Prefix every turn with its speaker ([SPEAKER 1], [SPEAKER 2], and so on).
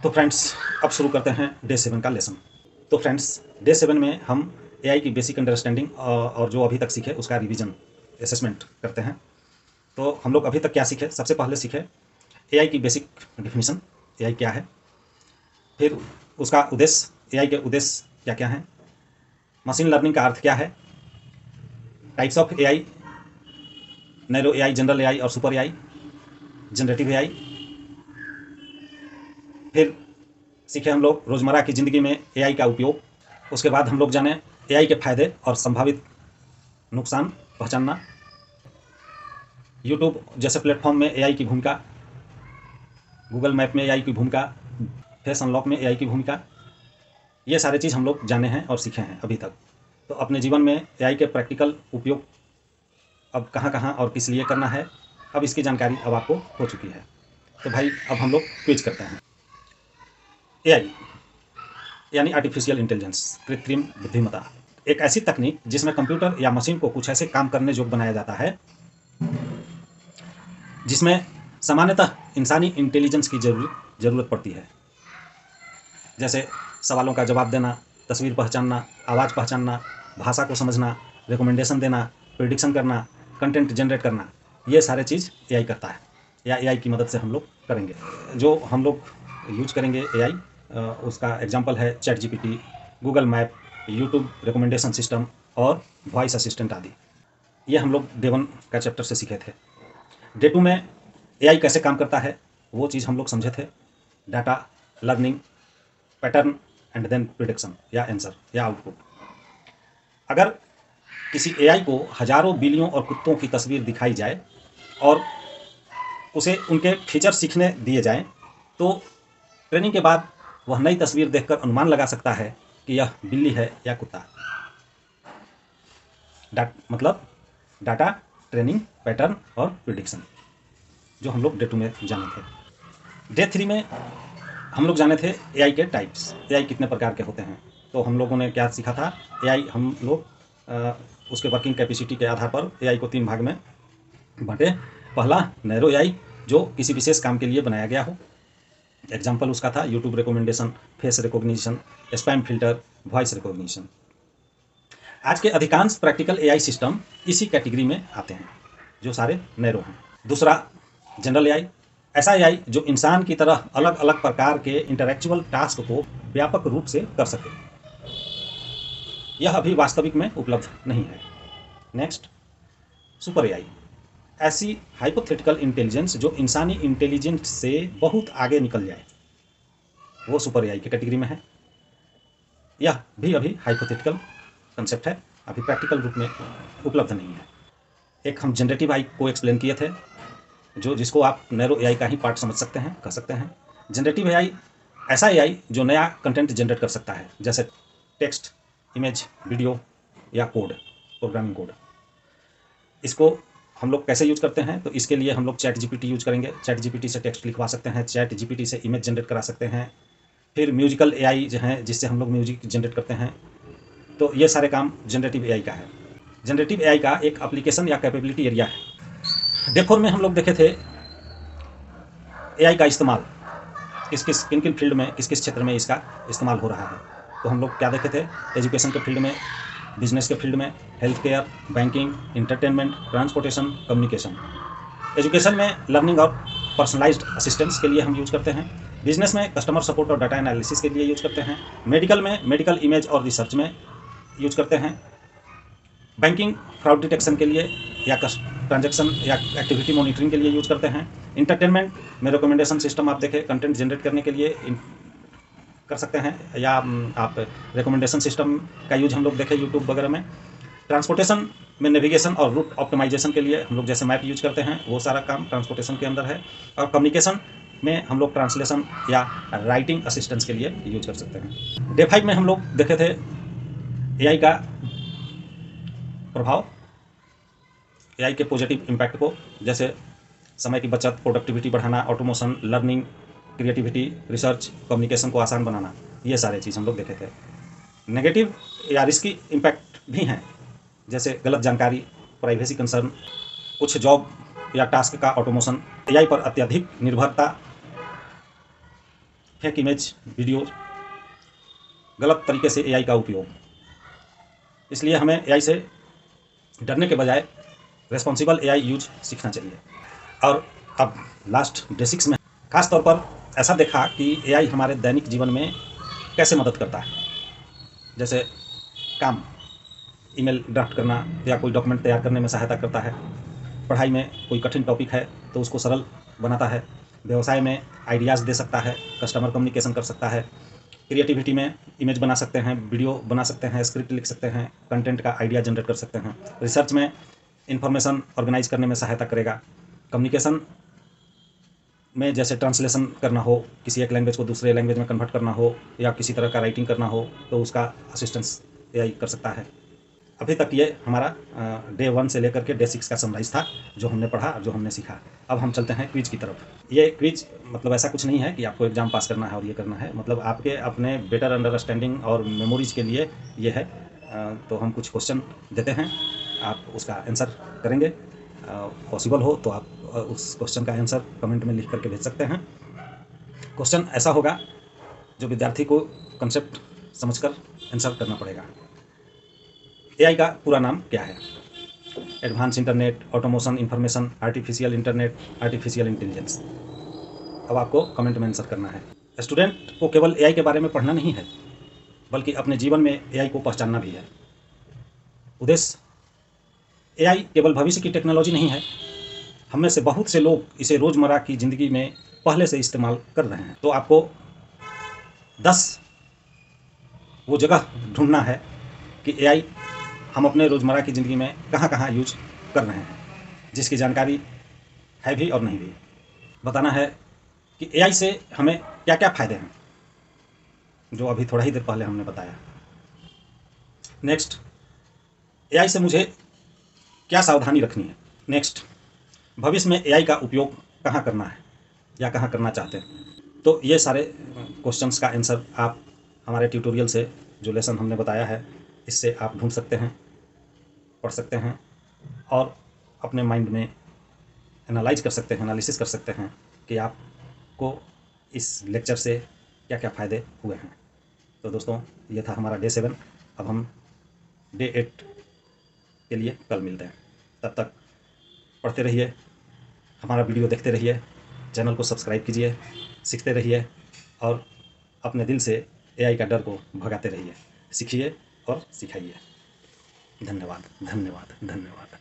[SPEAKER 1] तो फ्रेंड्स, अब शुरू करते हैं डे 7 का लेसन। तो फ्रेंड्स, डे 7 में हम एआई की बेसिक अंडरस्टैंडिंग और जो अभी तक सीखे उसका रिवीजन असेसमेंट करते हैं। तो हम लोग अभी तक क्या सीखे? सबसे पहले सीखे एआई की बेसिक डिफिनीशन, एआई क्या है, फिर उसका उद्देश्य, एआई के उद्देश्य क्या क्या हैं, मशीन लर्निंग का अर्थ क्या है, types of AI, narrow AI, general AI और सुपर एआई, जनरेटिव एआई। फिर सीखे हम लोग रोज़मर्रा की ज़िंदगी में एआई का उपयोग। उसके बाद हम लोग जाने एआई के फायदे और संभावित नुकसान पहचानना, यूट्यूब जैसे प्लेटफॉर्म में एआई की भूमिका, गूगल मैप में एआई की भूमिका, फेस अनलॉक में एआई की भूमिका। ये सारे चीज़ हम लोग जाने हैं और सीखे हैं अभी तक। तो अपने जीवन में एआई के प्रैक्टिकल उपयोग अब कहाँ कहाँ और किस लिए करना है, अब इसकी जानकारी अब आपको हो चुकी है। तो भाई, अब हम लोग क्विज करते हैं। एआई यानी आर्टिफिशियल इंटेलिजेंस, कृत्रिम बुद्धिमत्ता, एक ऐसी तकनीक जिसमें कंप्यूटर या मशीन को कुछ ऐसे काम करने योग्य बनाया जाता है जिसमें सामान्यतः इंसानी इंटेलिजेंस की जरूरत पड़ती है। जैसे सवालों का जवाब देना, तस्वीर पहचानना, आवाज़ पहचानना, भाषा को समझना, रिकमेंडेशन देना, प्रिडिक्शन करना, कंटेंट जनरेट करना, ये सारे चीज़ एआई करता है या एआई की मदद से हम लोग करेंगे। जो हम लोग यूज करेंगे एआई, उसका एग्जांपल है chat GPT, Google map, YouTube recommendation system और वॉइस असिस्टेंट आदि। ये हम लोग डे 1 का चैप्टर से सीखे थे। डे 2 में एआई कैसे काम करता है वो चीज़ हम लोग समझे थे। Data, learning, pattern and then prediction या आंसर या आउटपुट। अगर किसी एआई को हजारों बिलियों और कुत्तों की तस्वीर दिखाई जाए और उसे उनके फीचर सीखने दिए जाएं, तो ट्रेनिंग के बाद वह नई तस्वीर देखकर अनुमान लगा सकता है कि यह बिल्ली है या कुत्ता। मतलब डाटा, ट्रेनिंग, पैटर्न और प्रिडिक्शन, जो हम लोग डे 2 में जाने थे। डे 3 में हम लोग जाने थे एआई के टाइप्स, एआई कितने प्रकार के होते हैं। तो हम लोगों ने क्या सीखा था? एआई हम लोग उसके वर्किंग कैपेसिटी के आधार पर एआई को 3 भाग में बांटे। पहला नैरो एआई, जो किसी विशेष काम के लिए बनाया गया हो। एग्जाम्पल उसका था YouTube recommendation, face recognition, spam filter, voice recognition. आज के अधिकांश प्रैक्टिकल एआई सिस्टम इसी कैटेगरी में आते हैं, जो सारे नैरो हैं। दूसरा जनरल एआई, ऐसा एआई जो इंसान की तरह अलग अलग प्रकार के इंटरेक्चुअल टास्क को व्यापक रूप से कर सके। यह अभी वास्तविक में उपलब्ध नहीं है। नेक्स्ट, सुपर एआई, ऐसी हाइपोथेटिकल इंटेलिजेंस जो इंसानी इंटेलिजेंस से बहुत आगे निकल जाए, वो सुपर एआई की कैटेगरी में है। यह भी अभी हाइपोथेटिकल कंसेप्ट है, अभी प्रैक्टिकल रूप में उपलब्ध नहीं है। एक हम जनरेटिव एआई को एक्सप्लेन किए थे, जिसको आप नैरो एआई का ही पार्ट समझ सकते हैं, कह सकते हैं। जनरेटिव एआई ऐसा एआई जो नया कंटेंट जनरेट कर सकता है, जैसे टेक्स्ट, इमेज, वीडियो या कोड, प्रोग्रामिंग कोड। इसको हम लोग कैसे यूज करते हैं? तो इसके लिए हम लोग चैट जीपीटी यूज करेंगे। चैट जीपीटी से टेक्स्ट लिखवा सकते हैं, चैट जीपीटी से इमेज जनरेट करा सकते हैं। फिर म्यूजिकल एआई जो है, जिससे हम लोग म्यूजिक जनरेट करते हैं। तो ये सारे काम जनरेटिव एआई का है। जनरेटिव एआई का एक एप्लीकेशन या कैपेबिलिटी एरिया है। डे 4 में हम लोग देखे थे एआई का इस्तेमाल किन किन फील्ड में, किस किस क्षेत्र में इसका इस्तेमाल हो रहा है। तो हम लोग क्या देखे थे? एजुकेशन के फील्ड में, बिजनेस के फील्ड में, health care, banking, entertainment, transportation, communication. Education में लर्निंग और पर्सनलाइज्ड असिस्टेंस के लिए हम यूज करते हैं। बिजनेस में कस्टमर सपोर्ट और डाटा एनालिसिस के लिए यूज करते हैं। मेडिकल में मेडिकल इमेज और रिसर्च में यूज करते हैं। बैंकिंग फ्रॉड डिटेक्शन के लिए या ट्रांजैक्शन या एक्टिविटी मॉनिटरिंग के लिए यूज करते हैं। इंटरटेनमेंट में रिकमेंडेशन सिस्टम आप देखें, कंटेंट जनरेट करने के लिए कर सकते हैं, या आप रिकमेंडेशन सिस्टम का यूज हम लोग देखें यूट्यूब वगैरह में। ट्रांसपोर्टेशन में नेविगेशन और रूट ऑप्टिमाइजेशन के लिए हम लोग जैसे मैप यूज करते हैं, वो सारा काम ट्रांसपोर्टेशन के अंदर है। और कम्युनिकेशन में हम लोग ट्रांसलेशन या राइटिंग असिस्टेंस के लिए यूज कर सकते हैं। डे 5 में हम लोग देखे थे एआई का प्रभाव, एआई के पॉजिटिव इम्पैक्ट को, जैसे समय की बचत, प्रोडक्टिविटी बढ़ाना, automation, learning, creativity, research, communication को आसान बनाना, ये सारे चीज़ हम लोग देखे थे। नेगेटिव या रिस्की इम्पैक्ट भी हैं, जैसे गलत जानकारी, प्राइवेसी कंसर्न, कुछ जॉब या टास्क का ऑटोमेशन, एआई पर अत्यधिक निर्भरता, फेक इमेज, वीडियो, गलत तरीके से एआई का उपयोग। इसलिए हमें एआई से डरने के बजाय रेस्पॉन्सिबल एआई यूज सीखना चाहिए। और अब लास्ट डे 6 में खास तौर पर ऐसा देखा कि एआई हमारे दैनिक जीवन में कैसे मदद करता है। जैसे काम, ईमेल ड्राफ्ट करना या कोई डॉक्यूमेंट तैयार करने में सहायता करता है। पढ़ाई में कोई कठिन टॉपिक है तो उसको सरल बनाता है। व्यवसाय में आइडियाज़ दे सकता है, कस्टमर कम्युनिकेशन कर सकता है। क्रिएटिविटी में इमेज बना सकते हैं, वीडियो बना सकते हैं, स्क्रिप्ट लिख सकते हैं, कंटेंट का आइडिया जनरेट कर सकते हैं। रिसर्च में इंफॉर्मेशन ऑर्गेनाइज करने में सहायता करेगा। कम्युनिकेशन में जैसे ट्रांसलेशन करना हो, किसी एक लैंग्वेज को दूसरे लैंग्वेज में कन्वर्ट करना हो या किसी तरह का राइटिंग करना हो तो उसका असिस्टेंस एआई कर सकता है। अभी तक ये हमारा डे 1 से लेकर के डे 6 का समराइज था, जो हमने पढ़ा, जो हमने सीखा। अब हम चलते हैं क्विज की तरफ। ये क्विज मतलब ऐसा कुछ नहीं है कि आपको एग्जाम पास करना है और ये करना है, मतलब आपके अपने बेटर अंडरस्टैंडिंग और मेमोरीज के लिए ये है। तो हम कुछ क्वेश्चन देते हैं, आप उसका आंसर करेंगे। पॉसिबल हो तो आप उस क्वेश्चन का आंसर कमेंट में लिख करके भेज सकते हैं। क्वेश्चन ऐसा होगा जो विद्यार्थी को कंसेप्ट समझकर आंसर करना पड़ेगा। एआई का पूरा नाम क्या है? Advance internet, automation, information, artificial internet, artificial intelligence. अब आपको कमेंट में आंसर करना है। स्टूडेंट को केवल एआई के बारे में पढ़ना नहीं है, बल्कि अपने जीवन में एआई को पहचानना भी है। उद्देश्य, एआई केवल भविष्य की टेक्नोलॉजी नहीं है, हम में से बहुत से लोग इसे रोज़मर्रा की ज़िंदगी में पहले से इस्तेमाल कर रहे हैं। तो आपको 10 वो जगह ढूंढना है कि एआई हम अपने रोज़मर्रा की ज़िंदगी में कहाँ कहाँ यूज कर रहे हैं, जिसकी जानकारी है भी और नहीं भी। बताना है कि एआई से हमें क्या क्या फ़ायदे हैं, जो अभी थोड़ा ही देर पहले हमने बताया। नेक्स्ट, एआई से मुझे क्या सावधानी रखनी है। नेक्स्ट, भविष्य में एआई का उपयोग कहाँ करना है या कहाँ करना चाहते हैं। तो ये सारे क्वेश्चंस का आंसर आप हमारे ट्यूटोरियल से, जो लेसन हमने बताया है, इससे आप ढूंढ सकते हैं, पढ़ सकते हैं और अपने माइंड में एनालाइज कर सकते हैं, एनालिसिस कर सकते हैं कि आपको इस लेक्चर से क्या क्या फ़ायदे हुए हैं। तो दोस्तों, ये था हमारा डे 7। अब हम डे 8 के लिए कल मिलते हैं। तब तक पढ़ते रहिए, हमारा वीडियो देखते रहिए, चैनल को सब्सक्राइब कीजिए, सीखते रहिए और अपने दिल से एआई का डर को भगाते रहिए। सीखिए और सिखाइए। धन्यवाद, धन्यवाद, धन्यवाद।